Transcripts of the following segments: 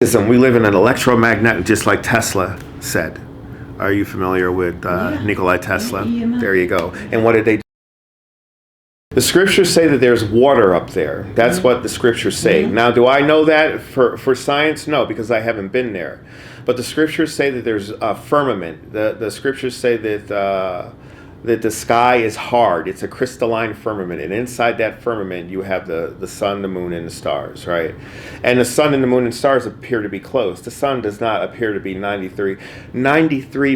We live in an electromagnetic, just like Tesla said. Are you familiar with Nikola Tesla? There you go. And what did they do? The scriptures say that there's water up there. That's what the scriptures say. Now, do I know that for science? No, because I haven't been there. But the scriptures say that there's a firmament. The scriptures say that the sky is hard. It's a crystalline firmament. And inside that firmament, you have the sun, the moon, and the stars, right? And the sun and the moon and stars appear to be close. The sun does not appear to be 93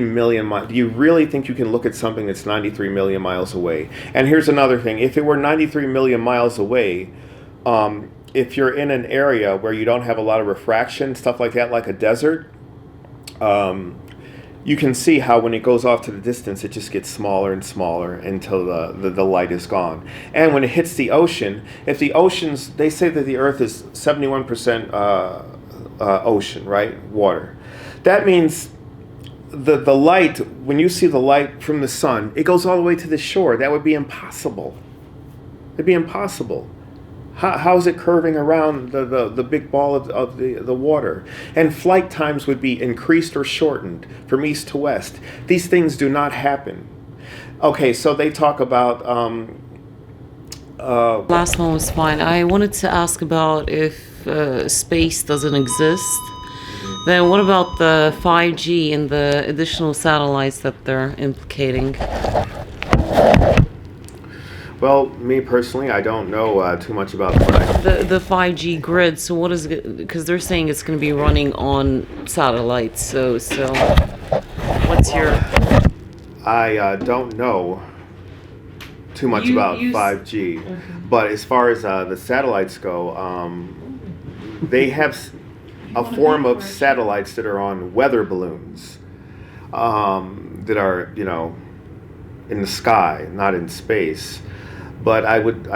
million miles. Do you really think you can look at something that's 93 million miles away? And here's another thing. If it were 93 million miles away, if you're in an area where you don't have a lot of refraction, stuff like that, like a desert, you can see how when it goes off to the distance, it just gets smaller and smaller until the light is gone. And when it hits the ocean, if the oceans, they say that the Earth is 71% ocean, right? Water. That means the light, when you see the light from the sun, it goes all the way to the shore. That would be impossible. It'd be impossible. How is it curving around the big ball of the water? And flight times would be increased or shortened from east to west. These things do not happen. Okay, so they talk about... Last one was fine. I wanted to ask about if space doesn't exist, then what about the 5G and the additional satellites that they're implicating? Well, me personally, I don't know too much about the 5G grid. So what is it? Because they're saying it's going to be running on satellites. So what's your? I don't know too much about 5G, but as far as the satellites go, they have a form of satellites that are on weather balloons that are, in the sky, not in space. But I would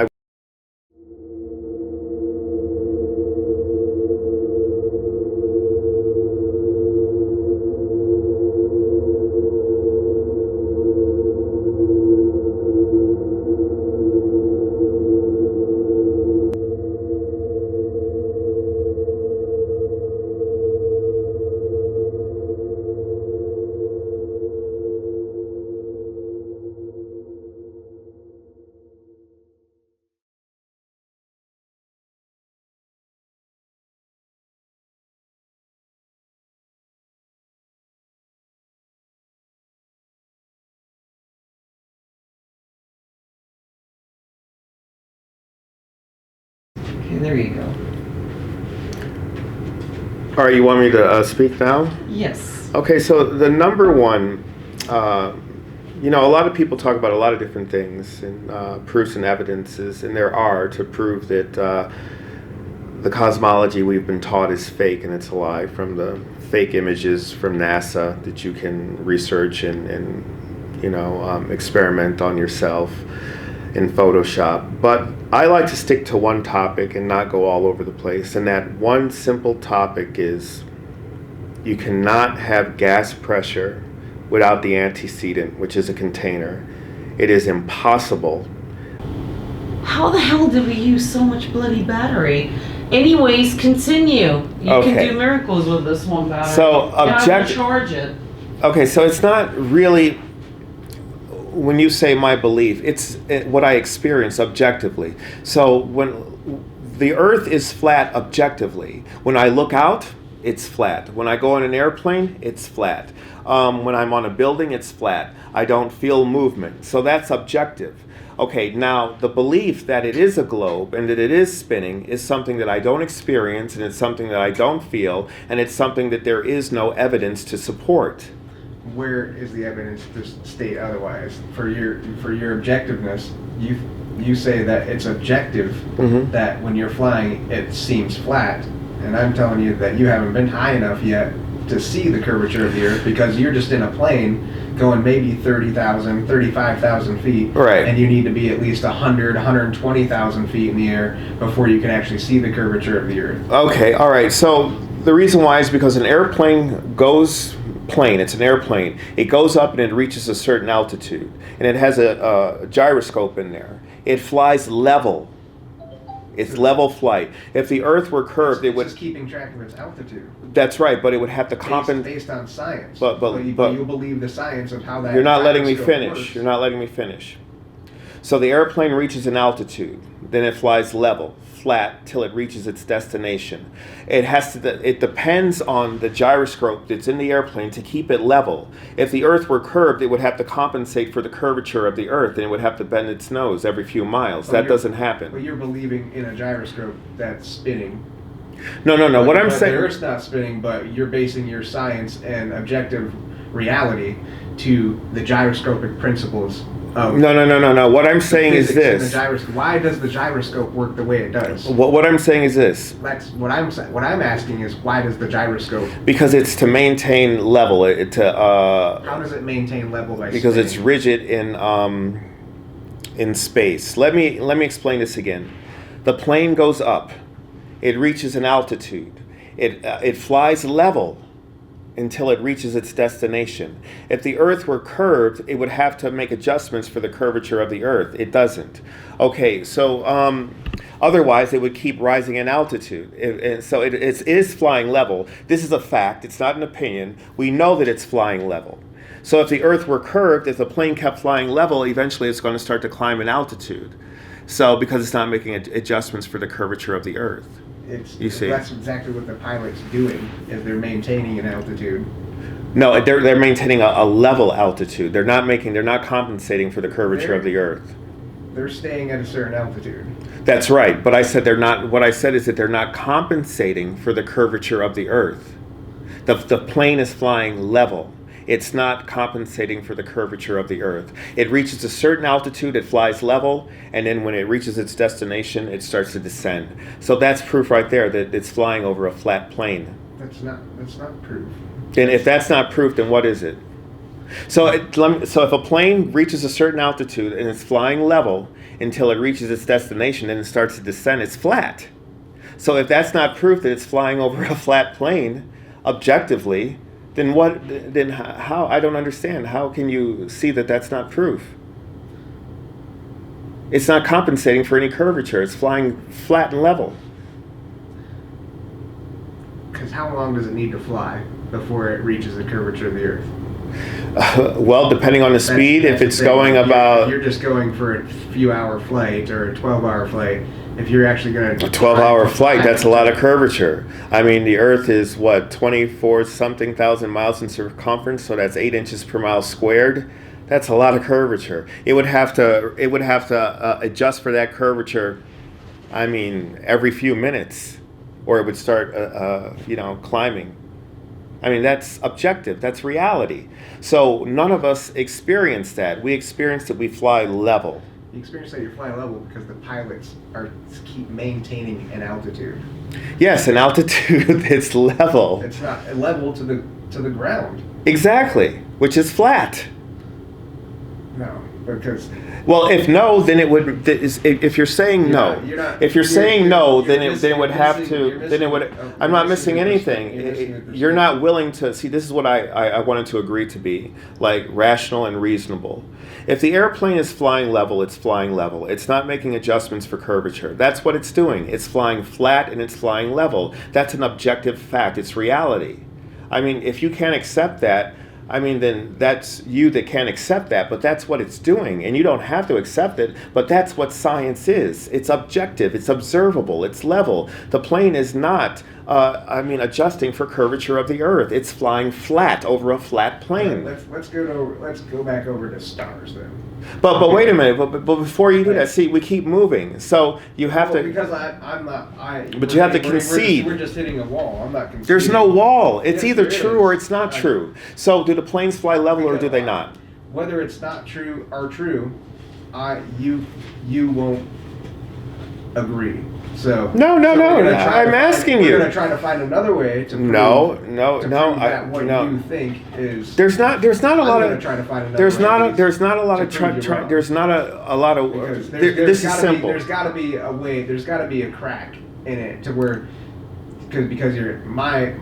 Okay, there you go. All right, you want me to speak now? Yes. Okay, so the number one, a lot of people talk about a lot of different things and proofs and evidences, and there are to prove that the cosmology we've been taught is fake and it's a lie, from the fake images from NASA that you can research and experiment on yourself in Photoshop. But I like to stick to one topic and not go all over the place, and that one simple topic is you cannot have gas pressure without the antecedent, which is a container. It is impossible. How the hell did we use so much bloody battery? Anyways, continue. You can do miracles with this one battery. So charge it. Okay, so it's not really, when you say my belief, it's what I experience objectively. So when the Earth is flat objectively, when I look out, it's flat. When I go on an airplane, it's flat. When I'm on a building, it's flat. I don't feel movement. So that's objective. Okay, now the belief that it is a globe and that it is spinning is something that I don't experience, and it's something that I don't feel, and it's something that there is no evidence to support. Where is the evidence to state otherwise? For your objectiveness, you say that it's objective, that when you're flying it seems flat, and I'm telling you that you haven't been high enough yet to see the curvature of the Earth, because you're just in a plane going maybe 30,000, 35,000 feet, right? And you need to be at least 100, 120,000 feet in the air before you can actually see the curvature of the Earth. Okay, all right. So the reason why is because an airplane goes plane. It's an airplane. It goes up and it reaches a certain altitude, and it has a gyroscope in there. It flies level. It's level flight. If the Earth were curved, it would. It's just keeping track of its altitude. That's right, but it would have to compensate. Based on science. But you believe the science of how that. You're not letting me gyroscope finish. works. You're not letting me finish. So the airplane reaches an altitude, then it flies level, flat, till it reaches its destination. It depends on the gyroscope that's in the airplane to keep it level. If the Earth were curved, it would have to compensate for the curvature of the Earth, and it would have to bend its nose every few miles. That doesn't happen. But you're believing in a gyroscope that's spinning. No. What I'm saying. The Earth's not spinning, but you're basing your science and objective reality to the gyroscopic principles. No. What I'm saying is this. Why does the gyroscope work the way it does? What I'm saying is this. That's what I'm saying. What I'm asking is, why does the gyroscope? Because it's to maintain level. How does it maintain level by? Because spinning? it's rigid in space. Let me explain this again. The plane goes up. It reaches an altitude. It flies level until it reaches its destination. If the Earth were curved, it would have to make adjustments for the curvature of the Earth. It doesn't. Okay, so otherwise it would keep rising in altitude. So it is flying level. This is a fact. It's not an opinion. We know that it's flying level. So if the Earth were curved, if the plane kept flying level, eventually it's going to start to climb in altitude. So because it's not making adjustments for the curvature of the Earth. You see, that's exactly what the pilot's doing, is they're maintaining an altitude. No, they're maintaining a level altitude. They're not compensating for the curvature of the Earth. They're staying at a certain altitude. That's right, but I said they're not. What I said is that they're not compensating for the curvature of the Earth. The plane is flying level. It's not compensating for the curvature of the Earth. It reaches a certain altitude, it flies level, and then when it reaches its destination, it starts to descend. So that's proof right there that it's flying over a flat plane. That's not proof. And if that's not proof, then what is it? So if a plane reaches a certain altitude and it's flying level until it reaches its destination and it starts to descend, it's flat. So if that's not proof that it's flying over a flat plane, objectively, then how? I don't understand. How can you see that that's not proof? It's not compensating for any curvature. It's flying flat and level. Because how long does it need to fly before it reaches the curvature of the Earth? Well, depending on the speed, if it's going about... If you're just going for a few-hour flight or a 12-hour flight, if you're actually going to... A 12-hour flight, that's a lot of curvature. I mean, the Earth is, 24-something thousand miles in circumference, so that's 8 inches per mile squared. That's a lot of curvature. It would have to adjust for that curvature, every few minutes, or it would start, climbing. That's objective. That's reality. So none of us experience that. We experience that we fly level. You experience that you're flying level because the pilots keep maintaining an altitude. Yes, an altitude that's level. It's not level to the ground. Exactly, which is flat. No, because... Well, if no, then it would. If you're saying no, if you're saying no, then it would have to. Then it would. I'm not missing anything. You're not willing to see. This is what I wanted to agree to be like rational and reasonable. If the airplane is flying level, it's flying level. It's not making adjustments for curvature. That's what it's doing. It's flying flat and it's flying level. That's an objective fact. It's reality. If you can't accept that. Then that's you that can't accept that, but that's what it's doing, and you don't have to accept it, but that's what science is. It's objective, it's observable, it's level. The plane is not, adjusting for curvature of the Earth. It's flying flat over a flat plane. Let's go back over to stars then. But wait a minute. But before you do that, see, we keep moving. So you have to. Because I'm not. But you have to concede. We're just hitting a wall. I'm not conceding. There's no wall. It's Yes, either true or it's not true. So do the planes fly level or do they not? Whether it's not true or true, you won't agree. So no. I'm asking you. We're going to try to find another way to prove. No. That what you think is. There's not a lot of. Try to find another there's way not. There's not a lot of. There's not a lot of. This is simple. There's got to be a way. There's got to be a crack in it to where. Because in my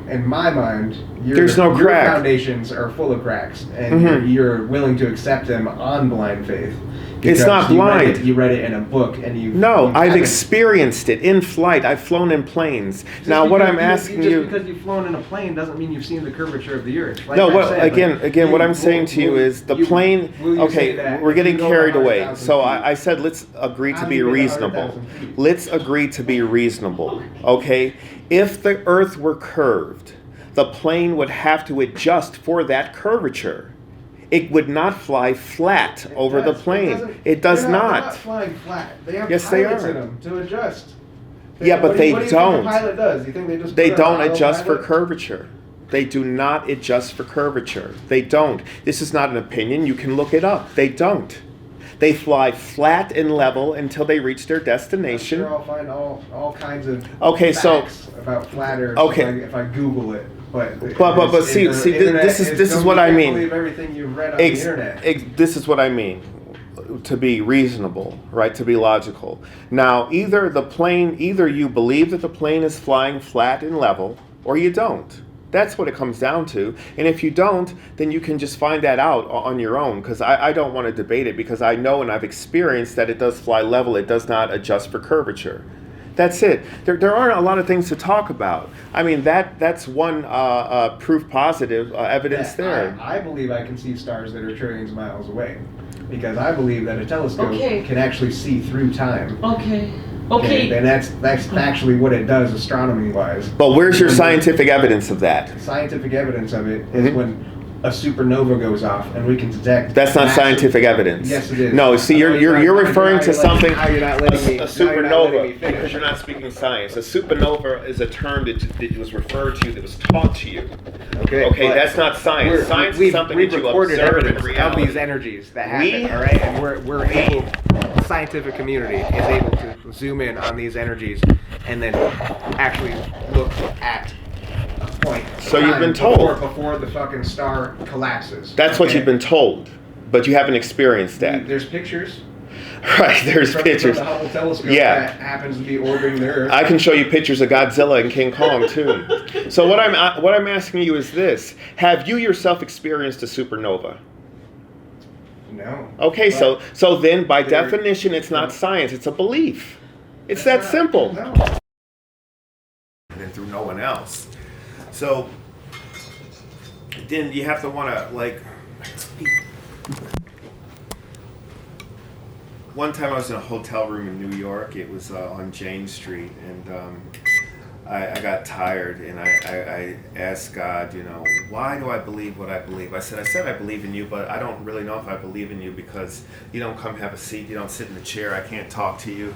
mind, there's no your crack. Foundations are full of cracks, and you're willing to accept them on blind faith. It's not blind. You read it in a book, and you. No, you I've haven't- experienced it in flight. I've flown in planes. Just Now, what because I'm asking just you. because you've flown in a plane doesn't mean you've seen the curvature of the Earth. Like No, I well, said, again, what I'm saying to you is the plane. will you say Okay, that we're if getting you go carried away. 100,000 So feet, I said let's agree to how do be you get reasonable. 100,000 feet? Let's agree to be reasonable. Okay, if the Earth were curved, the plane would have to adjust for that curvature. It would not fly flat over the plane. It does They're not not. flying flat. They have Yes, they pilots are. in them to adjust. Yeah, but What do they you- what do you don't. think a pilot does? You think they just They put on don't adjust for autopilot? curvature. They do not adjust for curvature. They don't. This is not an opinion. You can look it up. They don't. They fly flat and level until they reach their I'm destination. sure I'll find all kinds of Okay, so- facts about flat Earth Okay. if I Google it. But see, this is what I mean. Believe everything you've read on the internet. This is what I mean. To be reasonable, right? To be logical. Now, either you believe that the plane is flying flat and level, or you don't. That's what it comes down to. And if you don't, then you can just find that out on your own, because I don't want to debate it, because I know and I've experienced that it does fly level. It does not adjust for curvature. That's it. There aren't a lot of things to talk about. I mean, that's one proof positive evidence Yeah, there. I believe I can see stars that are trillions of miles away, because I believe that a telescope Okay. can actually see through time. Okay. And that's actually what it does astronomy-wise. But where's your scientific evidence of that? Scientific evidence of it is when a supernova goes off and we can detect. That's not massive- scientific evidence. Yes, it is. No, see, you're referring to something. Now you're not letting me. A now you're not letting me supernova, finish. because you're not speaking science. A supernova is a term that was referred to, that was taught to you. Okay, but that's not science. Science is we've something that you recorded observe in evidence of reality. these energies that We- happen. All right, and we're able. The scientific community is able to zoom in on these energies and then actually look at a point. of So you've time been told. before the fucking star collapses. That's what Okay? you've been told, but you haven't experienced that. There's pictures. Right, there's From pictures. the Hubble telescope Yeah. that happens to be orbiting the Earth. I can show you pictures of Godzilla and King Kong too. So what I'm asking you is this: have you yourself experienced a supernova? No. Okay, But so then by there- definition, it's not science; it's a belief. It's that not- simple. No. And through no one else. So then you have to want to like. One time I was in a hotel room in New York. It was on Jane Street, and I got tired, and I asked God, why do I believe what I believe? I said I believe in you, but I don't really know if I believe in you, because you don't come have a seat, you don't sit in the chair, I can't talk to you.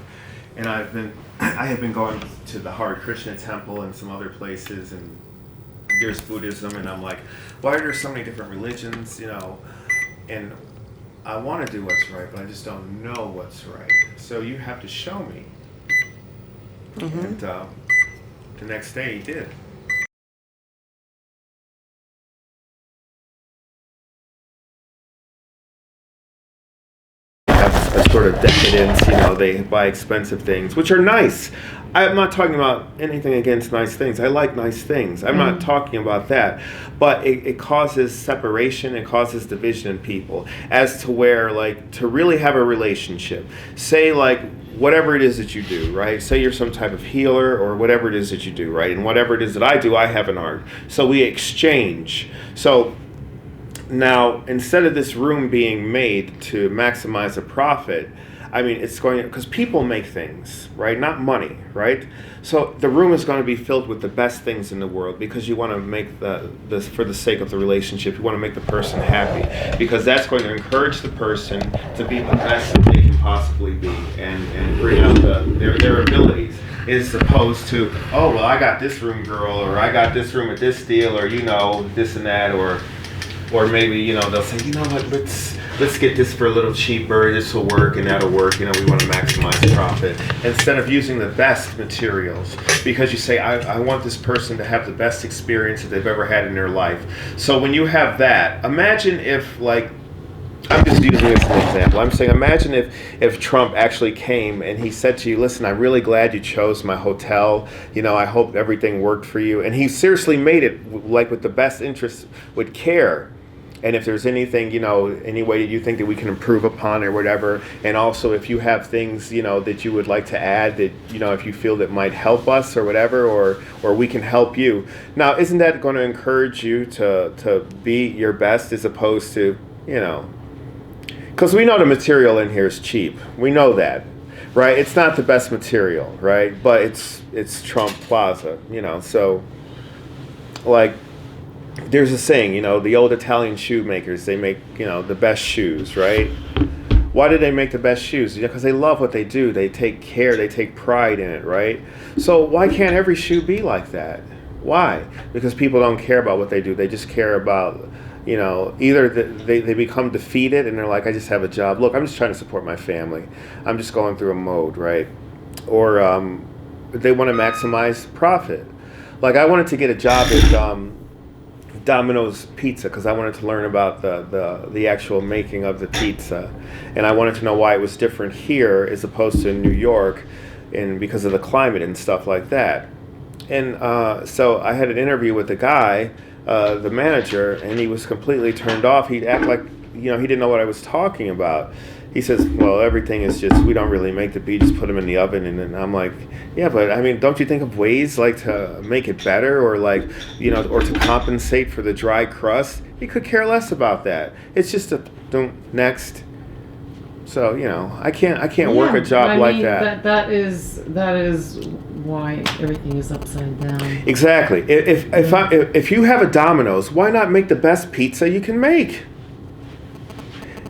And I have been going to the Hare Krishna temple and some other places, and there's Buddhism, and I'm like, why are there so many different religions, and I want to do what's right, but I just don't know what's right. So you have to show me. Mm-hmm. And the next day he did. A sort of decadence, they buy expensive things, which are nice. I'm not talking about anything against nice things. I like nice things. I'm not talking about that. But it causes separation, it causes division in people, as to where, like, to really have a relationship, say, like, whatever it is that you do, right? Say you're some type of healer or whatever it is that you do, right? And whatever it is that I do, I have an art. So we exchange. So now, instead of this room being made to maximize a profit, I mean, it's going, because people make things, right? Not money, right? So the room is going to be filled with the best things in the world, because you want to make this for the sake of the relationship. You want to make the person happy, because that's going to encourage the person to be the best that they can possibly be, and bring out their abilities, as opposed to, oh, well, I got this room, girl, or I got this room at this deal, or this and that, or maybe, they'll say, what, let's get this for a little cheaper, this will work and that'll work, we want to maximize profit. Instead of using the best materials, because you say, I want this person to have the best experience that they've ever had in their life. So when you have that, imagine if, like, I'm just using this as an example. I'm saying, imagine if Trump actually came and he said to you, listen, I'm really glad you chose my hotel. I hope everything worked for you. And he seriously made it, like, with the best interest, with care. And if there's anything, any way that you think that we can improve upon or whatever, and also if you have things, that you would like to add that, if you feel that might help us or whatever, or we can help you. Now, isn't that going to encourage you to be your best as opposed to, because we know the material in here is cheap. We know that, right? It's not the best material, right? But it's Trump Plaza, so like, there's a saying, the old Italian shoemakers, they make, the best shoes, right? Why do they make the best shoes? Because they love what they do. They take care, they take pride in it, right? So why can't every shoe be like that? Why? Because people don't care about what they do. They just care about, either they become defeated and they're like, I just have a job. Look, I'm just trying to support my family. I'm just going through a mode, right? Or they want to maximize profit. Like, I wanted to get a job at Domino's Pizza because I wanted to learn about the actual making of the pizza, and I wanted to know why it was different here as opposed to in New York, and because of the climate and stuff like that. And so I had an interview with the guy, the manager, and he was completely turned off. He'd act like he didn't know what I was talking about. He says, well, everything is just, we don't really make the beef, just put them in the oven. And then I'm like, yeah, but I mean, don't you think of ways like to make it better, or like, or to compensate for the dry crust? He could care less about that. It's just next. So, I can't work a job like that. That is why everything is upside down. Exactly. If you have a Domino's, why not make the best pizza you can make?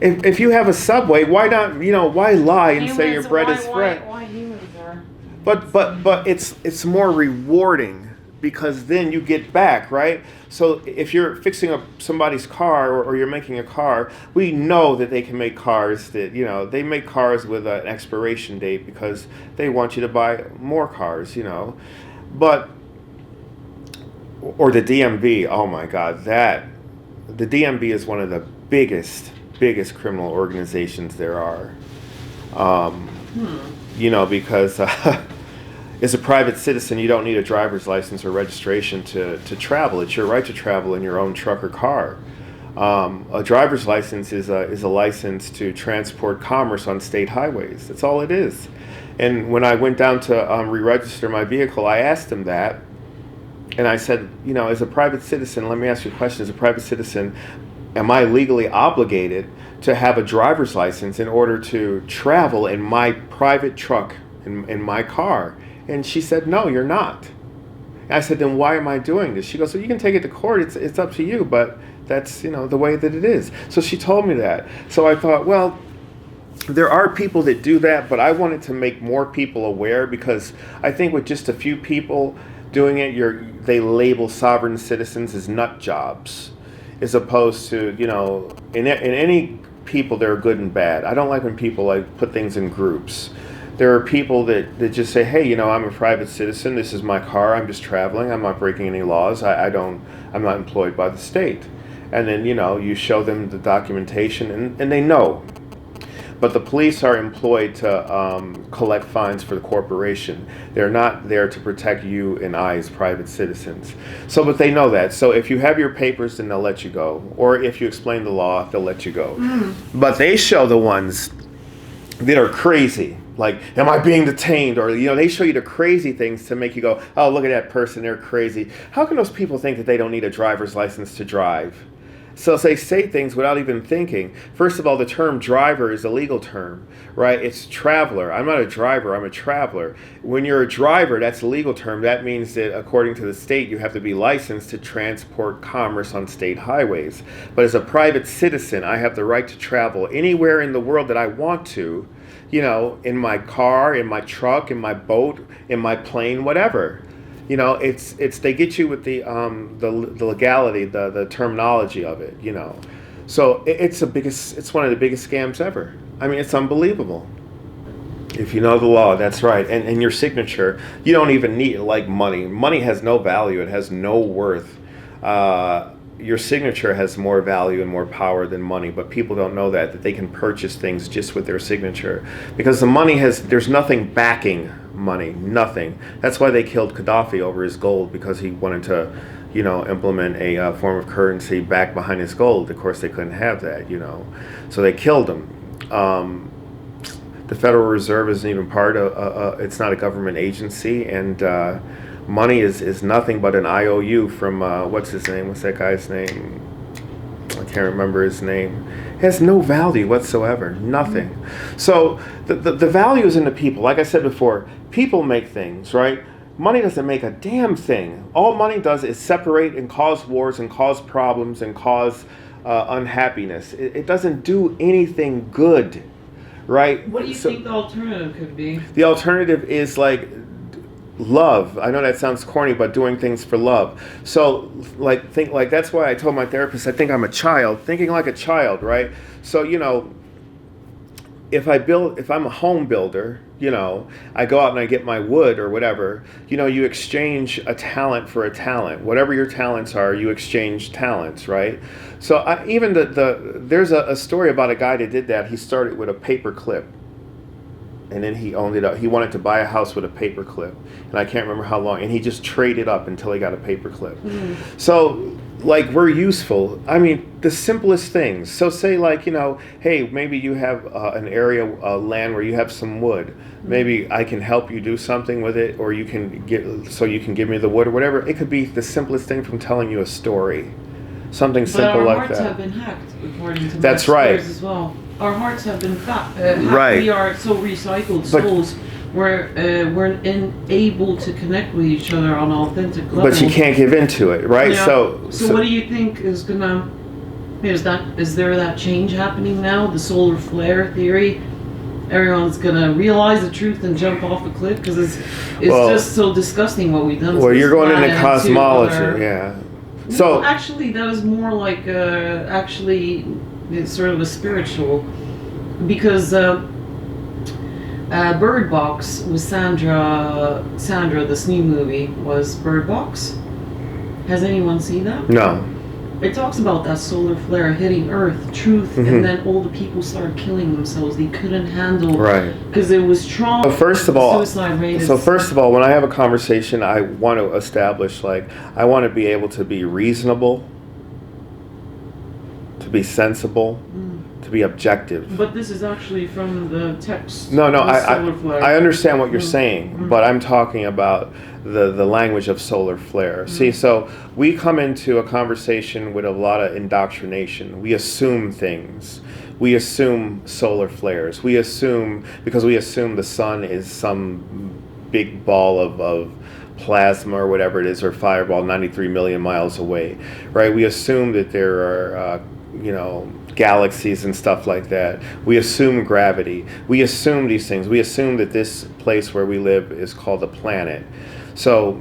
If you have a Subway, why not? Why lie and say your bread is fresh? Why humans are? But it's more rewarding because then you get back, right? So if you're fixing up somebody's car or you're making a car, we know that they can make cars that they make cars with an expiration date because they want you to buy more cars, But or the DMV, oh my God, the DMV is one of the biggest criminal organizations there are, because as a private citizen, you don't need a driver's license or registration to travel. It's your right to travel in your own truck or car. A driver's license is a license to transport commerce on state highways. That's all it is. And when I went down to re-register my vehicle, I asked them that, and I said, as a private citizen, let me ask you a question. As a private citizen, am I legally obligated to have a driver's license in order to travel in my private truck, in my car? And she said, no, you're not. And I said, then why am I doing this? She goes, so you can take it to court. It's up to you, but that's, the way that it is. So she told me that. So I thought, well, there are people that do that, but I wanted to make more people aware because I think with just a few people doing it, they label sovereign citizens as nut jobs. As opposed to, in any people, there are good and bad. I don't like when people put things in groups. There are people that just say, hey, I'm a private citizen. This is my car. I'm just traveling. I'm not breaking any laws. I'm not employed by the state. And then, you show them the documentation and they know. But the police are employed to collect fines for the corporation. They're not there to protect you and I as private citizens. So, but they know that. So if you have your papers, then they'll let you go. Or if you explain the law, they'll let you go. But they show the ones that are crazy. Like, am I being detained? Or, they show you the crazy things to make you go, oh, look at that person, they're crazy. How can those people think that they don't need a driver's license to drive? So they say things without even thinking. First of all, the term driver is a legal term, right? It's traveler. I'm not a driver, I'm a traveler. When you're a driver, that's a legal term. That means that according to the state, you have to be licensed to transport commerce on state highways. But as a private citizen, I have the right to travel anywhere in the world that I want to, in my car, in my truck, in my boat, in my plane, whatever. It's they get you with the legality, the terminology of it, So it's one of the biggest scams ever. I mean, it's unbelievable. If you know the law, that's right. And your signature, you don't even need money. Money has no value. It has no worth. Your signature has more value and more power than money, but people don't know that they can purchase things just with their signature because the money there's nothing backing money, nothing. That's why they killed Gaddafi over his gold, because he wanted to implement a form of currency back behind his gold. Of course, they couldn't have that, so they killed him. The Federal Reserve isn't even part of, it's not a government agency, and money is nothing but an IOU from, what's his name? What's that guy's name? I can't remember his name. It has no value whatsoever, nothing. So the value is in the people. Like I said before, people make things, right? Money doesn't make a damn thing. All money does is separate and cause wars and cause problems and cause unhappiness. It doesn't do anything good, right? What do you think the alternative could be? The alternative is like love. I know that sounds corny, but doing things for love. So that's why I told my therapist, I think I'm a child, thinking like a child, right? So, if I'm a home builder, I go out and I get my wood or whatever, you exchange a talent for a talent. Whatever your talents are, you exchange talents, right? So there's a story about a guy that did that. He started with a paper clip. And then he wanted to buy a house with a paper clip. And I can't remember how long. And he just traded up until he got a paper clip. Mm-hmm. So, we're useful. I mean, the simplest things. So say hey, maybe you have an area, land where you have some wood. Mm-hmm. Maybe I can help you do something with it, or you can give me the wood or whatever. It could be the simplest thing from telling you a story. Something simple like that. But our hearts have been hacked, according to That's right. as well. Our hearts have been hacked. Right. We are so recycled souls. We're unable to connect with each other on an authentic level. But you can't give into it, right? Yeah. So what do you think is gonna? Is there that change happening now? The solar flare theory. Everyone's gonna realize the truth and jump off a cliff because it's just so disgusting what we've done. Well, you're going into cosmology, yeah. So actually, that was more like it's sort of a spiritual, because Bird Box with Sandra, this new movie was Bird Box. Has anyone seen that? No. It talks about that solar flare hitting Earth, truth, mm-hmm. and then all the people started killing themselves. They couldn't handle, right? Because it was trauma. So first of all, suicide rate. When I have a conversation, I want to establish I want to be able to be reasonable, to be sensible, to be objective. But this is actually from the text. No, I understand what you're saying, but I'm talking about the language of solar flare. See, so we come into a conversation with a lot of indoctrination. We assume things. We assume solar flares. We assume the sun is some big ball of plasma or whatever it is, or fireball 93 million miles away, right? We assume that there are galaxies and stuff like that. We assume gravity. We assume these things. We assume that this place where we live is called a planet. So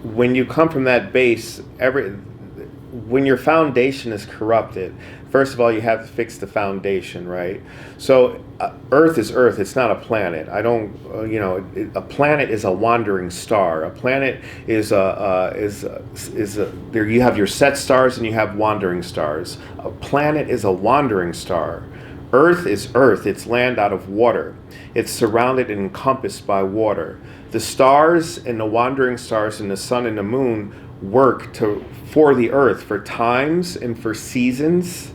when you come from that base, when your foundation is corrupted, first of all, you have to fix the foundation, right? So Earth is Earth. It's not a planet. A planet is a wandering star. A planet is there. You have your set stars and you have wandering stars. A planet is a wandering star. Earth is Earth. It's land out of water. It's surrounded and encompassed by water. The stars and the wandering stars and the sun and the moon work for the Earth, for times and for seasons,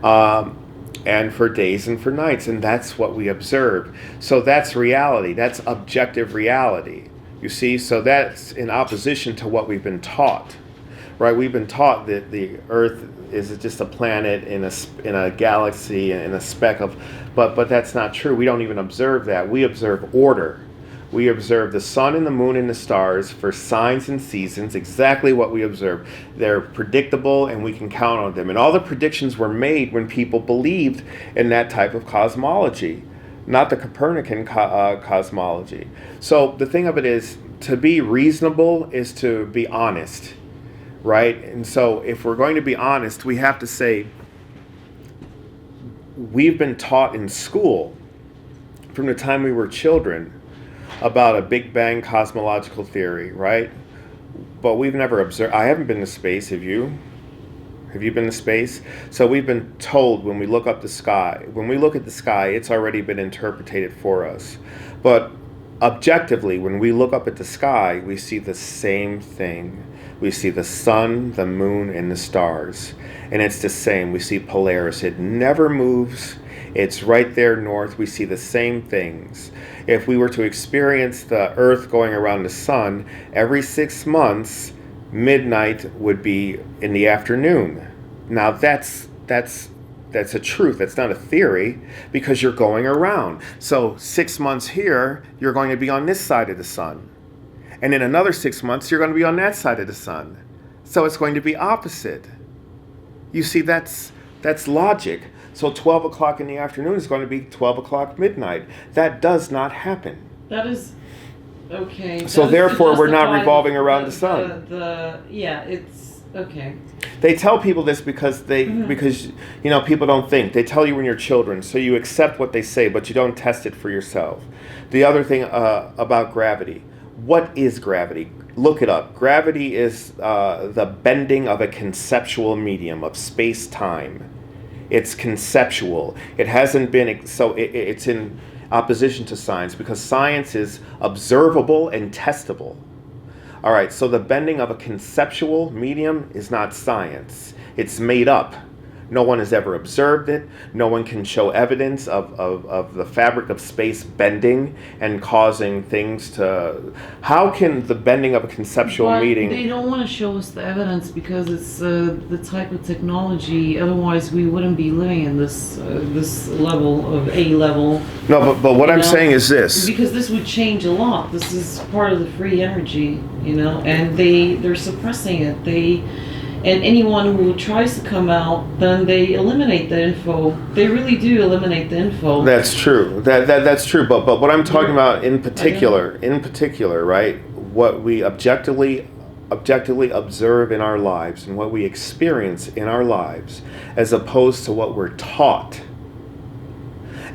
and for days and for nights, and that's what we observe. So that's reality. That's objective reality. You see, so that's in opposition to what we've been taught, right? We've been taught that the Earth is just a planet in a galaxy and in a speck of, but that's not true. We don't even observe that. We observe order. We observe the sun and the moon and the stars for signs and seasons, exactly what we observe. They're predictable and we can count on them. And all the predictions were made when people believed in that type of cosmology, not the Copernican cosmology. So the thing of it is, to be reasonable is to be honest, right? And so if we're going to be honest, we have to say, we've been taught in school from the time we were children about a Big Bang cosmological theory, right? But we've never observed. I haven't been to space. Have you? Have you been to space? So we've been told when we look up the sky, when we look at the sky, it's already been interpreted for us. But objectively, when we look up at the sky, we see the same thing. We see the sun, the moon, and the stars. And it's the same. We see Polaris. It never moves. It's right there north. We see the same things. If we were to experience the Earth going around the sun, every 6 months, midnight would be in the afternoon. Now that's a truth. That's not a theory, because you're going around. So 6 months here, you're going to be on this side of the sun. And in another 6 months, you're going to be on that side of the sun. So it's going to be opposite. You see, that's logic. So 12 o'clock in the afternoon is going to be 12 o'clock midnight. That does not happen. That is okay. So therefore, we're not revolving around the sun. It's okay. They tell people this because because people don't think. They tell you when you're children, so you accept what they say, but you don't test it for yourself. The other thing about gravity. What is gravity? Look it up. Gravity is the bending of a conceptual medium of space-time. It's conceptual. It hasn't been, so it's in opposition to science, because science is observable and testable. All right, so the bending of a conceptual medium is not science. It's made up. No one has ever observed it. No one can show evidence of the fabric of space bending and causing things to... How can the bending of a conceptual medium... They don't want to show us the evidence because it's the type of technology. Otherwise, we wouldn't be living in this level of A level. No, but what I'm saying is this. Because this would change a lot. This is part of the free energy, and they're suppressing it. And anyone who tries to come out, then they eliminate the info. They really do eliminate the info. That's true. That's true. But what I'm talking about in particular, right? What we objectively observe in our lives and what we experience in our lives, as opposed to what we're taught.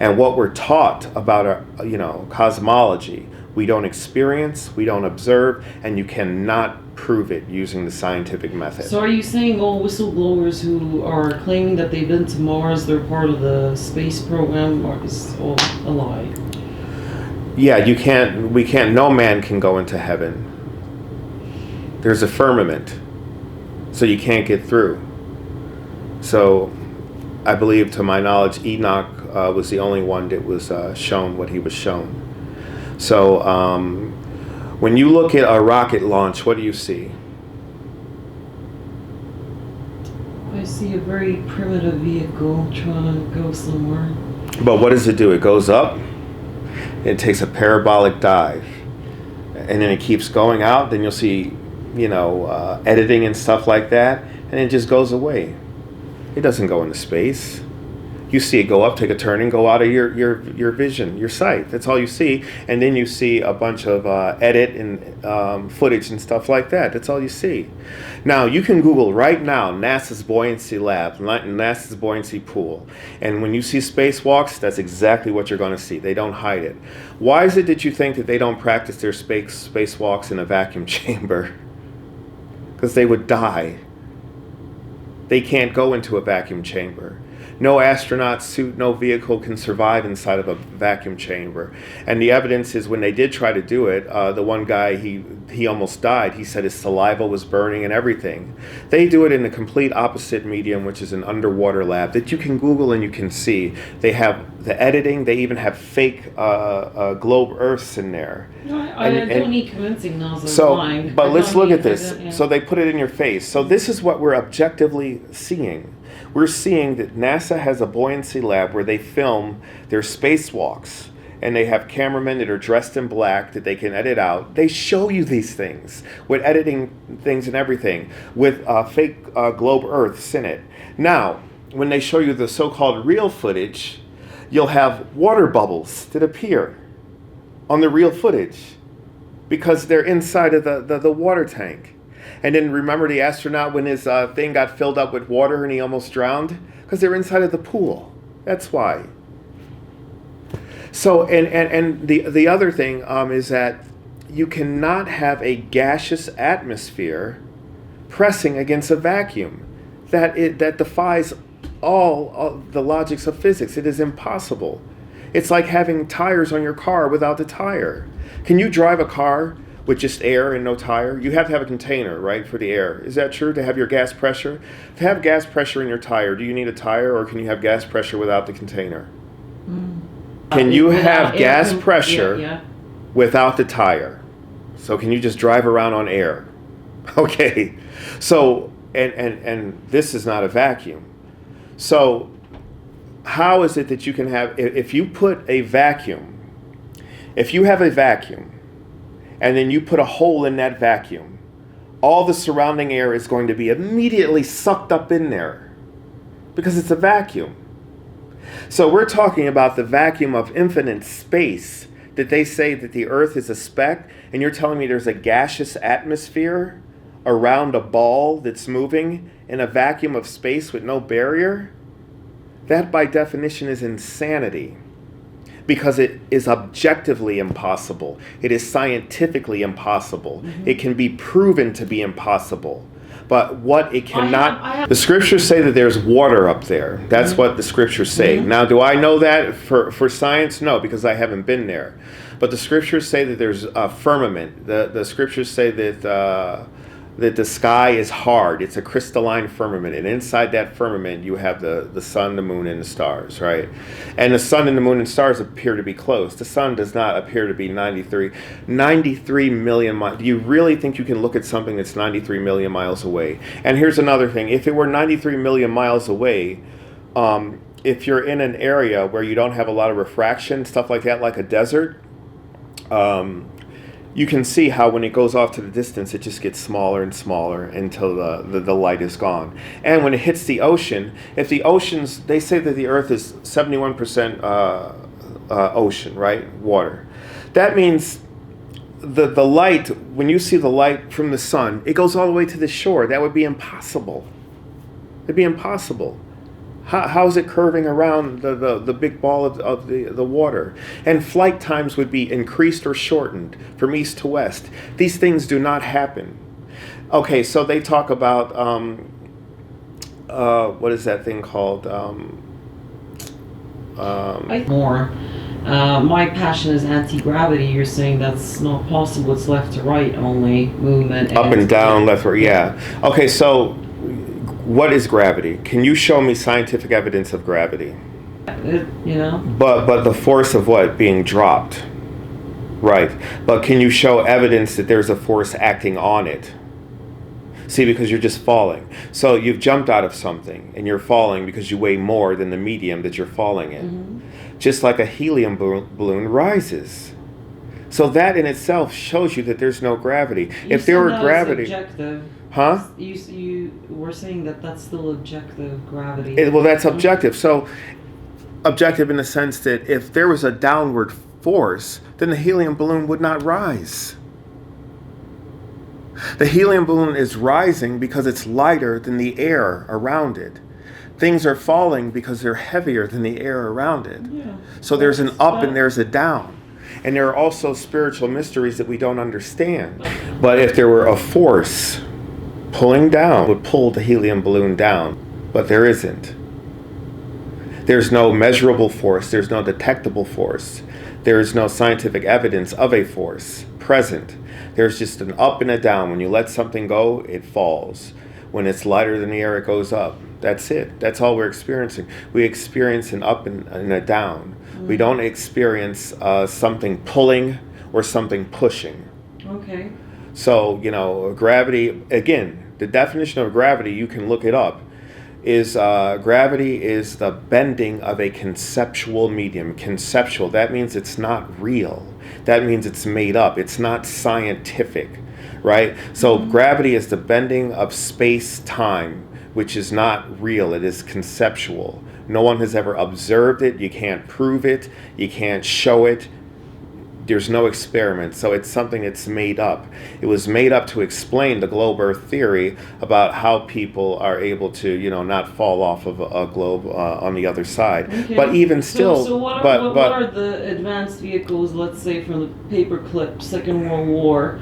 And what we're taught about our, cosmology, we don't experience, we don't observe, and you cannot prove it using the scientific method. So are you saying all whistleblowers who are claiming that they've been to Mars, they're part of the space program, or is all a lie? Yeah, no man can go into heaven. There's a firmament, so you can't get through. So I believe, to my knowledge, Enoch was the only one that was shown what he was shown. So when you look at a rocket launch, what do you see? I see a very primitive vehicle trying to go somewhere. But what does it do? It goes up, it takes a parabolic dive, and then it keeps going out. Then you'll see, editing and stuff like that, and it just goes away. It doesn't go into space. You see it go up, take a turn, and go out of your vision, your sight. That's all you see. And then you see a bunch of edit and footage and stuff like that. That's all you see. Now, you can Google right now NASA's buoyancy lab, NASA's buoyancy pool. And when you see spacewalks, that's exactly what you're going to see. They don't hide it. Why is it that you think that they don't practice their spacewalks in a vacuum chamber? Because they would die. They can't go into a vacuum chamber. No astronaut suit, no vehicle can survive inside of a vacuum chamber. And the evidence is, when they did try to do it, the one guy, he almost died. He said his saliva was burning and everything. They do it in the complete opposite medium, which is an underwater lab that you can Google and you can see. They have the editing. They even have fake globe Earths in there. I don't need convincing now. But let's look at this. So they put it in your face. So this is what we're objectively seeing. We're seeing that NASA has a buoyancy lab where they film their spacewalks, and they have cameramen that are dressed in black that they can edit out. They show you these things with editing things and everything, with fake globe Earths in it. Now, when they show you the so-called real footage, you'll have water bubbles that appear on the real footage because they're inside of the water tank. And then remember the astronaut when his thing got filled up with water and he almost drowned? Because they're inside of the pool. That's why. So, and the other thing is that you cannot have a gaseous atmosphere pressing against a vacuum. That defies all the logics of physics. It is impossible. It's like having tires on your car without the tire. Can you drive a car with just air and no tire? You have to have a container, right, for the air. Is that true, to have your gas pressure? To have gas pressure in your tire, do you need a tire, or can you have gas pressure without the container? Can you have gas pressure without the tire? So can you just drive around on air? Okay. So, and this is not a vacuum. So how is it that you can have, if you put a vacuum, if you have a vacuum, and then you put a hole in that vacuum, all the surrounding air is going to be immediately sucked up in there because it's a vacuum. So we're talking about the vacuum of infinite space, that they say that the earth is a speck, and you're telling me there's a gaseous atmosphere around a ball that's moving in a vacuum of space with no barrier? That by definition is insanity, because it is objectively impossible. It is scientifically impossible. It can be proven to be impossible. But what it cannot... The scriptures say that there's water up there. That's what the scriptures say. Now, do I know that for science? No, because I haven't been there. But the scriptures say that there's a firmament. The scriptures say that the sky is hard. It's a crystalline firmament. And inside that firmament, you have the sun, the moon, and the stars, right? And the sun and the moon and stars appear to be close. The sun does not appear to be 93 million miles. Do you really think you can look at something that's 93 million miles away? And here's another thing. If it were 93 million miles away, if you're in an area where you don't have a lot of refraction, stuff like that, like a desert, you can see how when it goes off to the distance, it just gets smaller and smaller until the light is gone. And when it hits the ocean, if the oceans, they say that the earth is 71% ocean, right? Water. That means the light, when you see the light from the sun, it goes all the way to the shore. That would be impossible. It'd be impossible. How is it curving around the big ball of the water? And flight times would be increased or shortened from east to west. These things do not happen. Okay, so they talk about, what is that thing called? My passion is anti-gravity. You're saying that's not possible. It's left to right only movement. Up and down, left or yeah. Okay, so what is gravity? Can you show me scientific evidence of gravity? But the force of what? Being dropped. Right. But can you show evidence that there's a force acting on it? See, because you're just falling. So you've jumped out of something and you're falling because you weigh more than the medium that you're falling in. Just like a helium balloon rises. So that in itself shows you that there's no gravity. If there were gravity... Objective. Huh? You were saying that that's still objective gravity. Well, that's objective. So, objective in the sense that if there was a downward force, then the helium balloon would not rise. The helium balloon is rising because it's lighter than the air around it. Things are falling because they're heavier than the air around it. Yeah. So there's an up and there's a down. And there are also spiritual mysteries that we don't understand. But if there were a force pulling down, would pull the helium balloon down, but there isn't. There's no measurable force, there's no detectable force, there's no scientific evidence of a force present. There's just an up and a down. When you let something go, it falls. When it's lighter than the air, it goes up. That's it. That's all we're experiencing. We experience an up and a down. We don't experience something pulling or something pushing. Okay. So, gravity, again, the definition of gravity, you can look it up, is gravity is the bending of a conceptual medium. Conceptual, that means it's not real. That means it's made up. It's not scientific, right? So gravity is the bending of space-time, which is not real. It is conceptual. No one has ever observed it. You can't prove it. You can't show it. There's no experiment, so it's something that's made up. It was made up to explain the globe Earth theory about how people are able to, not fall off of a globe on the other side. Okay. But even still, so what are the advanced vehicles? Let's say from the paperclip Second World War,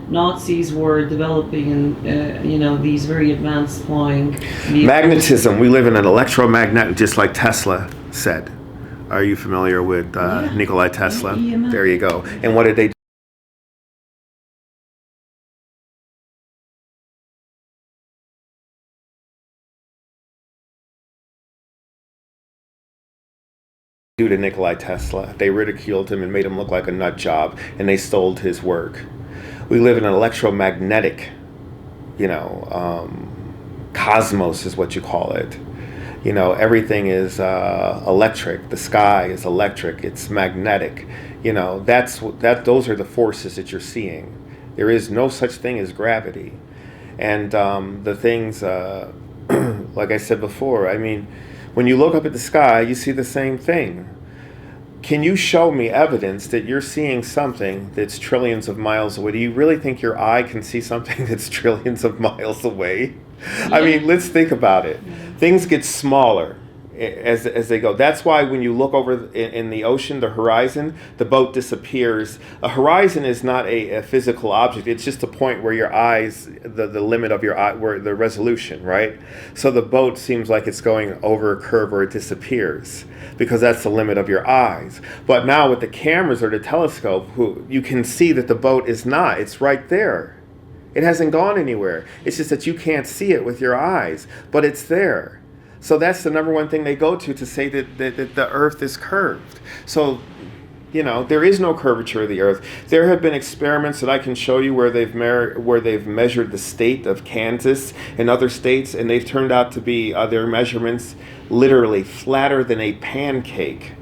Nazis were developing, and these very advanced flying vehicles. Magnetism. We live in an electromagnetic, just like Tesla said. Are you familiar with Nikola Tesla? There you go. And what did they do? do to Nikola Tesla. They ridiculed him and made him look like a nut job, and they stole his work. We live in an electromagnetic, cosmos is what you call it. Everything is electric. The sky is electric. It's magnetic. Those are the forces that you're seeing. There is no such thing as gravity. And the things, like I said before, I mean, when you look up at the sky, you see the same thing. Can you show me evidence that you're seeing something that's trillions of miles away? Do you really think your eye can see something that's trillions of miles away? Yeah. I mean, let's think about it. Things get smaller as they go. That's why when you look over in the ocean, the horizon, the boat disappears. A horizon is not a physical object. It's just a point where your eyes, the limit of your eye, where the resolution, right? So the boat seems like it's going over a curve or it disappears because that's the limit of your eyes. But now with the cameras or the telescope, you can see that the boat is not. It's right there. It hasn't gone anywhere. It's just that you can't see it with your eyes, but it's there. So that's the number one thing they go to say that the earth is curved. So, there is no curvature of the earth. There have been experiments that I can show you where they've measured the state of Kansas and other states, and they've turned out to be their measurements literally flatter than a pancake.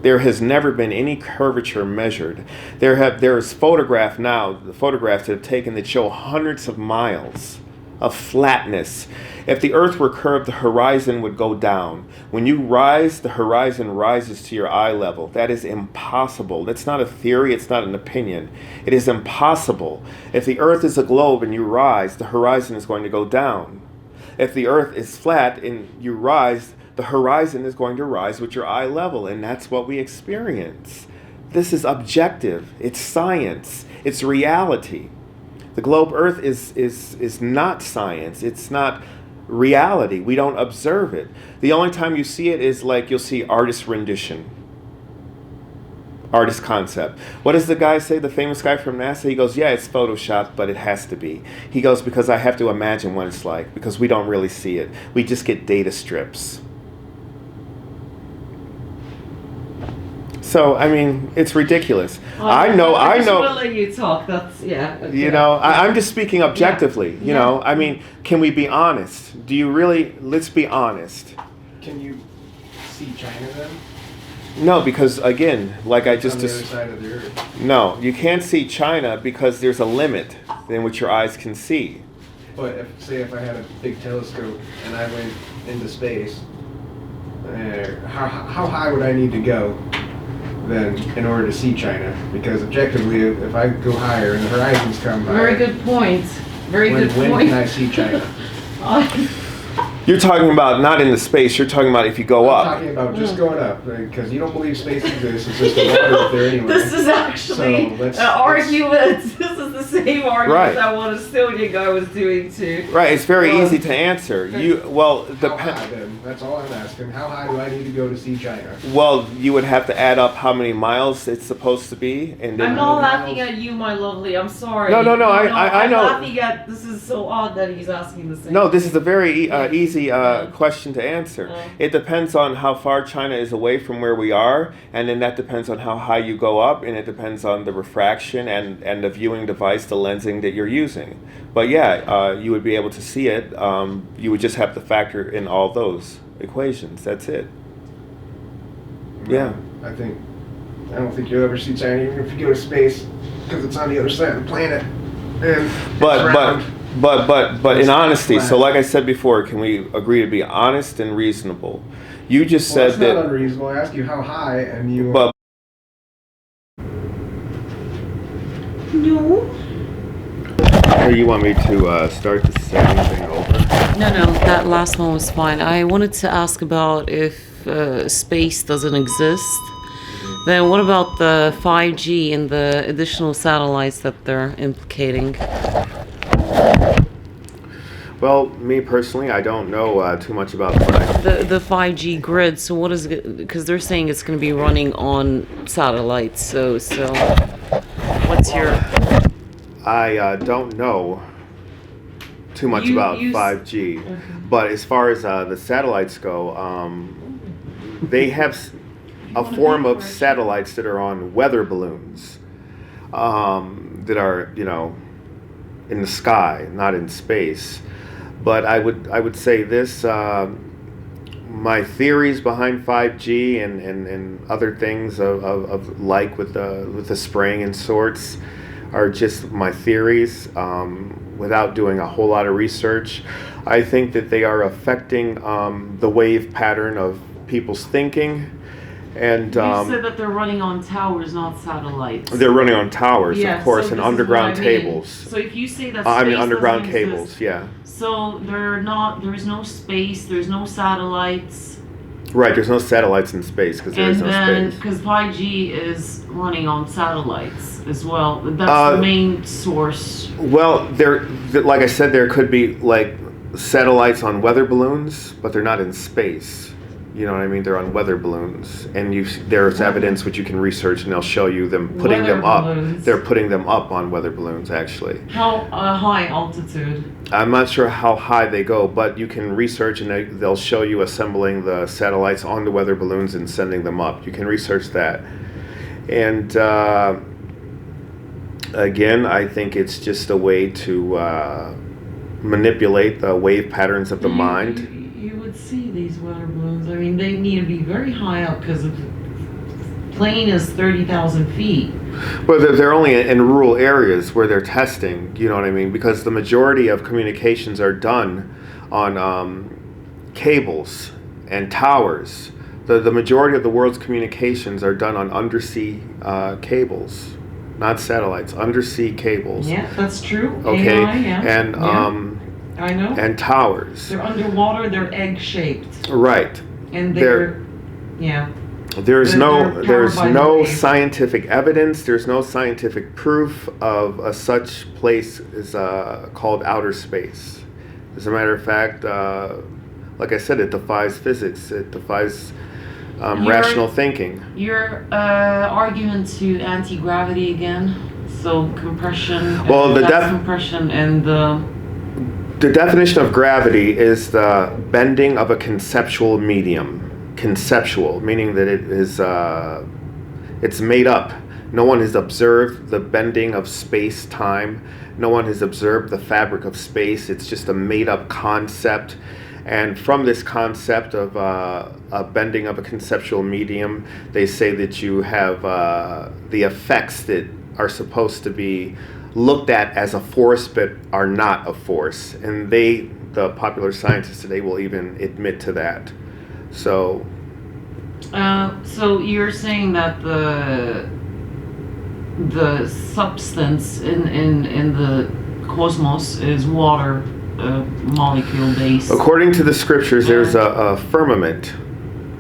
There has never been any curvature measured. There is photographs that have taken that show hundreds of miles of flatness. If the earth were curved, the horizon would go down. When you rise, the horizon rises to your eye level. That is impossible. That's not a theory, it's not an opinion. It is impossible. If the earth is a globe and you rise, the horizon is going to go down. If the earth is flat and you rise, the horizon is going to rise with your eye level, and that's what we experience. This is objective. It's science. It's reality. The globe Earth is not science. It's not reality. We don't observe it. The only time you see it is like you'll see artist rendition, artist concept. What does the guy say, the famous guy from NASA? He goes, yeah, it's photoshopped, but it has to be. He goes, because I have to imagine what it's like, because we don't really see it. We just get data strips. So, I mean, it's ridiculous. I know. I just want to let you talk. That's, yeah. Okay. I'm just speaking objectively. I mean, can we be honest? Do you really, let's be honest. Can you see China then? No, because again, like I just... on the other side of the earth. No, you can't see China because there's a limit in which your eyes can see. But if I had a big telescope and I went into space, how high would I need to go then in order to see China? Because objectively, if I go higher and the horizons come by... Very good point. When can I see China? You're talking about not in the space, you're talking about if you go up. I'm talking about just going up, because you don't believe space exists, it's just the water up there anyway. This is actually an argument. This is the same argument that one Estonian guy was doing too. Right, it's very easy to answer. How high then? That's all I'm asking. How high do I need to go to see China? Well, you would have to add up how many miles it's supposed to be. And then I'm not laughing at you, my lovely. I'm sorry. No, I know. I'm laughing at, this is so odd that he's asking the same No, this thing. is a very easy question to answer. It depends on how far China is away from where we are, and then that depends on how high you go up, and it depends on the refraction and the viewing device, the lensing that you're using. But you would be able to see it. You would just have to factor in all those equations. That's it. Yeah. I don't think you'll ever see China, even if you go to space, because it's on the other side of the planet. And But in honesty, so like I said before, can we agree to be honest and reasonable? You just said it's that... not unreasonable. I ask you how high, and you... But no. Or you want me to start to say anything over? No, that last one was fine. I wanted to ask about if space doesn't exist, then what about the 5G and the additional satellites that they're implicating? Well, me personally, I don't know too much about the 5G grid. So what is it? Because they're saying it's going to be running on satellites. So what's your... I don't know too much about 5G, but as far as the satellites go, they have a form of satellites that are on weather balloons, that are, in the sky, not in space. But I would say this. My theories behind 5G and other things of like with the spraying and sorts are just my theories, without doing a whole lot of research. I think that they are affecting the wave pattern of people's thinking. And you said that they're running on towers, not satellites. They're running on towers, yeah, of course, so and this is underground what I mean. cables. So if you say that underground doesn't cables, exist, yeah. so there's no space, there's no satellites. Right, there's no satellites in space because there is no space. Because 5G is running on satellites as well. That's the main source. Well, like I said, there could be like satellites on weather balloons, but they're not in space. You know what I mean? They're on weather balloons, and there's evidence which you can research, and they'll show you them putting Weather them up. balloons. They're putting them up on weather balloons, actually. How high altitude? I'm not sure how high they go, but you can research, and they'll show you assembling the satellites on the weather balloons and sending them up. You can research that. And again, I think it's just a way to manipulate the wave patterns of the mind. You would see these weather balloons. I mean, they need to be very high up because the plane is 30,000 feet. But they're only in rural areas where they're testing, you know what I mean? Because the majority of communications are done on cables and towers. The majority of the world's communications are done on undersea cables, not satellites, undersea cables. Yeah, that's true. Okay, AI, yeah. and I know. and towers. They're underwater. They're egg-shaped. Right. And yeah. There's They're no powered by the wave. scientific evidence. There's no scientific proof of a such place as called outer space. As a matter of fact, like I said, it defies physics. It defies rational thinking. You're arguing to anti-gravity again. So compression. Well, compression and the definition of gravity is the bending of a conceptual medium. Conceptual, meaning that it is it's made up. No one has observed the bending of space-time. No one has observed the fabric of space. It's just a made-up concept. And from this concept of a bending of a conceptual medium, they say that you have the effects that are supposed to be looked at as a force but are not a force. And the popular scientists today will even admit to that. So you're saying that the substance in the cosmos is water molecule based. according to the scriptures, there's a firmament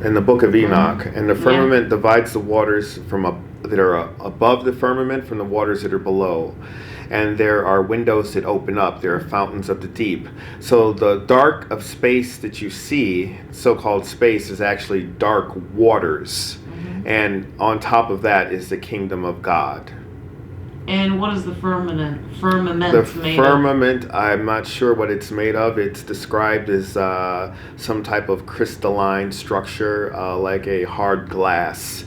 in the book of Enoch, and the firmament divides the waters that are above the firmament from the waters that are below. And there are windows that open up. There are fountains of the deep. So the dark of space that you see, so-called space, is actually dark waters. Mm-hmm. And on top of that is the kingdom of God. And what is the firmament The made firmament, I'm not sure what it's made of. It's described as some type of crystalline structure, like a hard glass.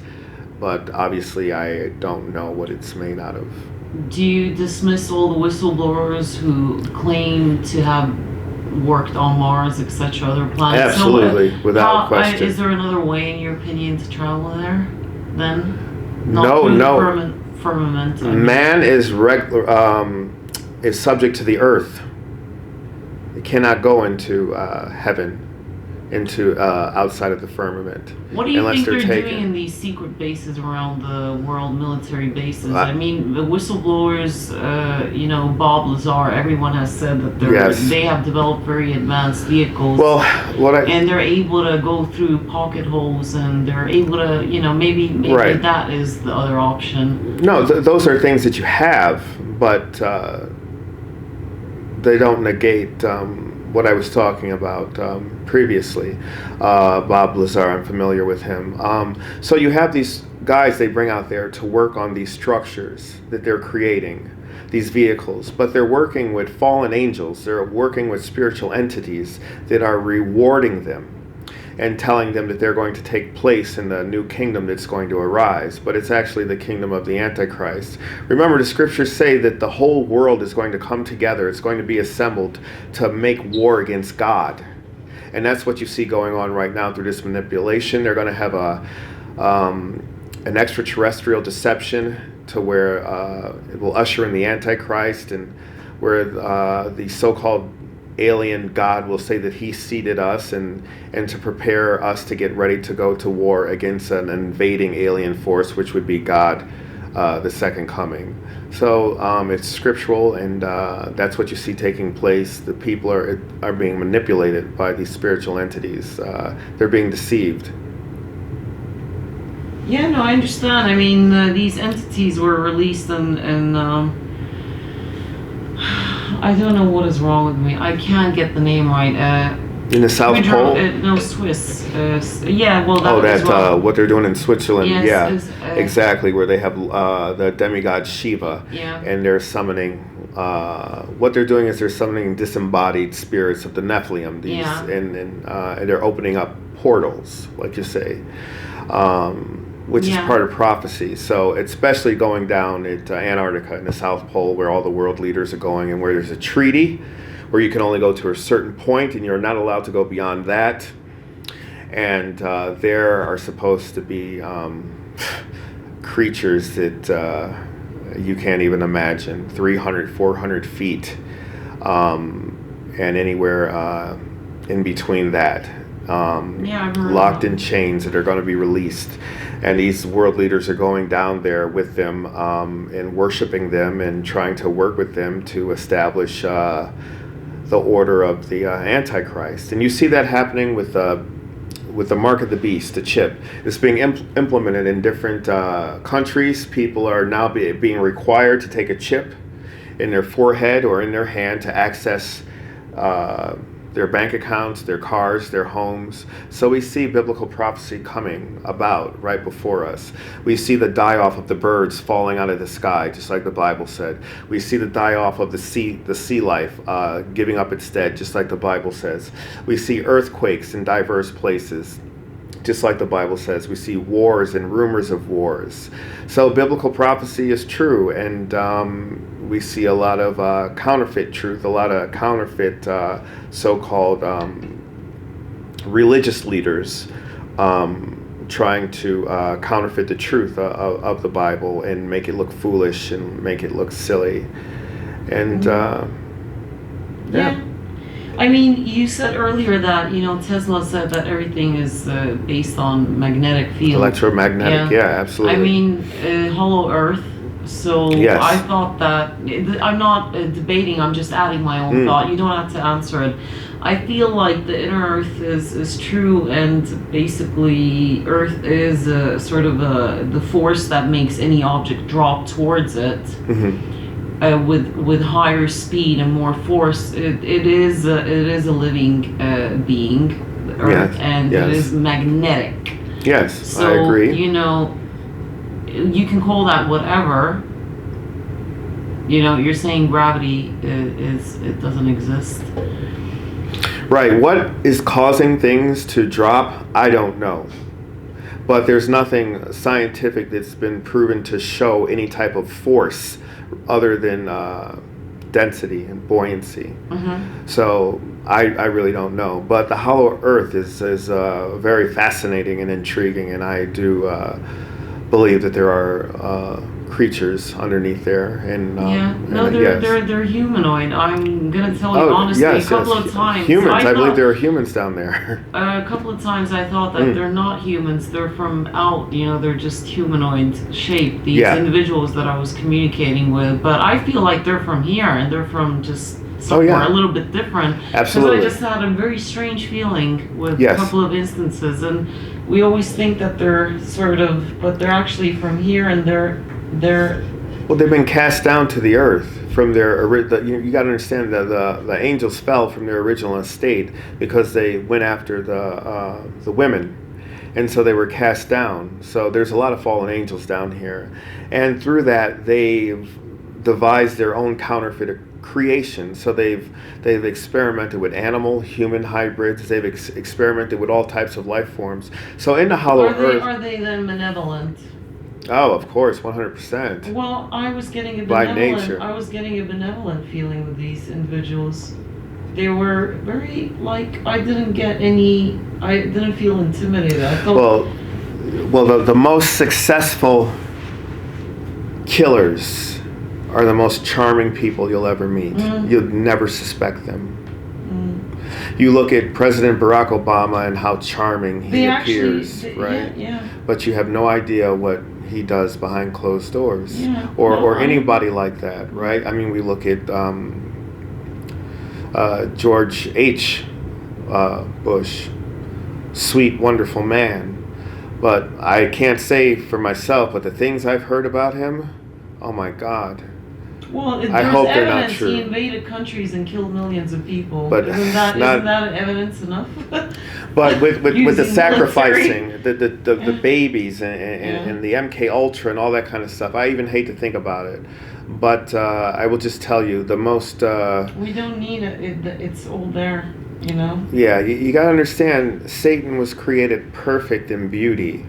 But obviously I don't know what it's made out of. Do you dismiss all the whistleblowers who claim to have worked on Mars, etc., other planets? Absolutely, without question. Is there another way, in your opinion, to travel there? Then, No. The firmament. Man is subject to the earth. He cannot go into heaven, into outside of the firmament. What do you unless think they're taken. doing in these secret bases around the world, military bases? I mean, the whistleblowers, Bob Lazar, everyone has said that they have developed very advanced vehicles. Well, and they're able to go through pocket holes, and they're able to, maybe Right. that is the other option. No, those are things that you have, but they don't negate what I was talking about previously. Bob Lazar, I'm familiar with him. So you have these guys they bring out there to work on these structures that they're creating, these vehicles, but they're working with fallen angels. They're working with spiritual entities that are rewarding them. and telling them that they're going to take place in the new kingdom that's going to arise. But it's actually the kingdom of the Antichrist. Remember, the scriptures say that the whole world is going to come together. It's going to be assembled to make war against God. And that's what you see going on right now through this manipulation. They're going to have an extraterrestrial deception to where it will usher in the Antichrist, and where the so-called alien God will say that he seeded us, and to prepare us to get ready to go to war against an invading alien force, which would be God, the second coming. So it's scriptural, and that's what you see taking place. The people are being manipulated by these spiritual entities. They're being deceived. Yeah, no, I understand. I mean, these entities were released and I don't know what is wrong with me. I can't get the name right. In the South Pole? No, Swiss. Yeah, well, that Oh, as well. what they're doing in Switzerland. Yes, Yeah, exactly, where they have the demigod Shiva. Yeah. And they're summoning, what they're doing is they're summoning disembodied spirits of the Nephilim. And they're opening up portals, like you say, which is part of prophecy. So especially going down at Antarctica in the South Pole, where all the world leaders are going, and where there's a treaty where you can only go to a certain point and you're not allowed to go beyond that. And there are supposed to be creatures that you can't even imagine, 300, 400 feet, and anywhere in between that. Locked in chains that are going to be released. And these world leaders are going down there with them and worshiping them and trying to work with them to establish the order of the Antichrist. And you see that happening with the mark of the beast, the chip. It's being implemented in different countries. People are now being required to take a chip in their forehead or in their hand to access their bank accounts, their cars, their homes. So we see biblical prophecy coming about right before us. We see the die-off of the birds falling out of the sky, just like the Bible said. We see the die-off of the sea life giving up its dead, just like the Bible says. We see earthquakes in diverse places, just like the Bible says. We see wars and rumors of wars. So biblical prophecy is true, and we see a lot of counterfeit truth, a lot of counterfeit so-called religious leaders trying to counterfeit the truth of the Bible and make it look foolish and make it look silly. And yeah. I mean, you said earlier that, Tesla said that everything is based on magnetic field. Electromagnetic, yeah, absolutely. I mean, hollow earth. So yes. I thought that, I'm not debating, I'm just adding my own thought. You don't have to answer it. I feel like the inner earth is true, and basically earth is sort of the force that makes any object drop towards it. With higher speed and more force. It is a living being, Earth, yes. and yes. it is magnetic. Yes, so, I agree. You can call that whatever. You're saying gravity it doesn't exist. Right. What is causing things to drop? I don't know. But there's nothing scientific that's been proven to show any type of force other than density and buoyancy. So I really don't know. But the hollow earth is very fascinating and intriguing, and I do believe that there are creatures underneath there. And they're humanoid. I'm gonna tell you honestly, a couple of times. Humans. I believe there are humans down there. A couple of times I thought that they're not humans. They're from out. They're just humanoid shaped. These individuals that I was communicating with. But I feel like they're from here, and they're from just somewhere a little bit different. Absolutely. Because I just had a very strange feeling with a couple of instances, and we always think that they're but they're actually from here, and they're well, they've been cast down to the earth from their you got to understand that the angels fell from their original estate because they went after the women, and so they were cast down. So there's a lot of fallen angels down here, and through that they've devised their own counterfeit creation. So they've experimented with animal human hybrids. They've experimented with all types of life forms. So in the hollow earth, Are they then malevolent? oh, of course, 100%. Well, I was getting a By nature. benevolent feeling with these individuals. They were very I didn't feel intimidated. I thought, Well, the most successful killers are the most charming people you'll ever meet. You'll never suspect them. You look at President Barack Obama and how charming he appears, right? Yeah. But you have no idea what he does behind closed doors, Yeah. or anybody like that, right? I mean, we look at George H. Bush, sweet, wonderful man. But I can't say for myself, but the things I've heard about him, oh my God. Well, I hope they're not evidence true. he invaded countries and killed millions of people. But isn't that evidence enough? But with the Using sacrificing, military. the babies and the MK Ultra and all that kind of stuff, I even hate to think about it. But I will just tell you, the most... we don't need it. It's all there, you know? Yeah, you got to understand, Satan was created perfect in beauty.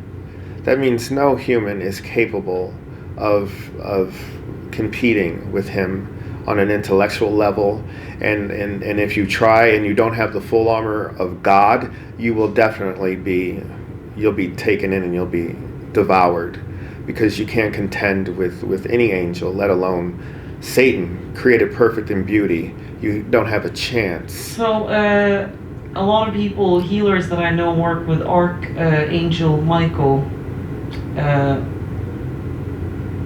That means no human is capable of competing with him on an intellectual level, and if you try and you don't have the full armor of God, you will definitely you'll be taken in and you'll be devoured, because you can't contend with any angel, let alone Satan, created perfect in beauty. You don't have a chance. So a lot of people, healers that I know, work with Archangel Michael.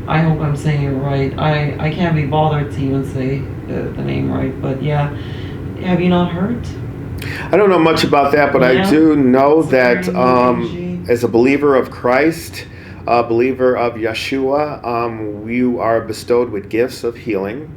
I hope I'm saying it right. I can't be bothered to even say the name right, but yeah. Have you not heard? I don't know much about that, but I do know It's that very energy. as a believer of Christ, a believer of Yeshua, we are bestowed with gifts of healing.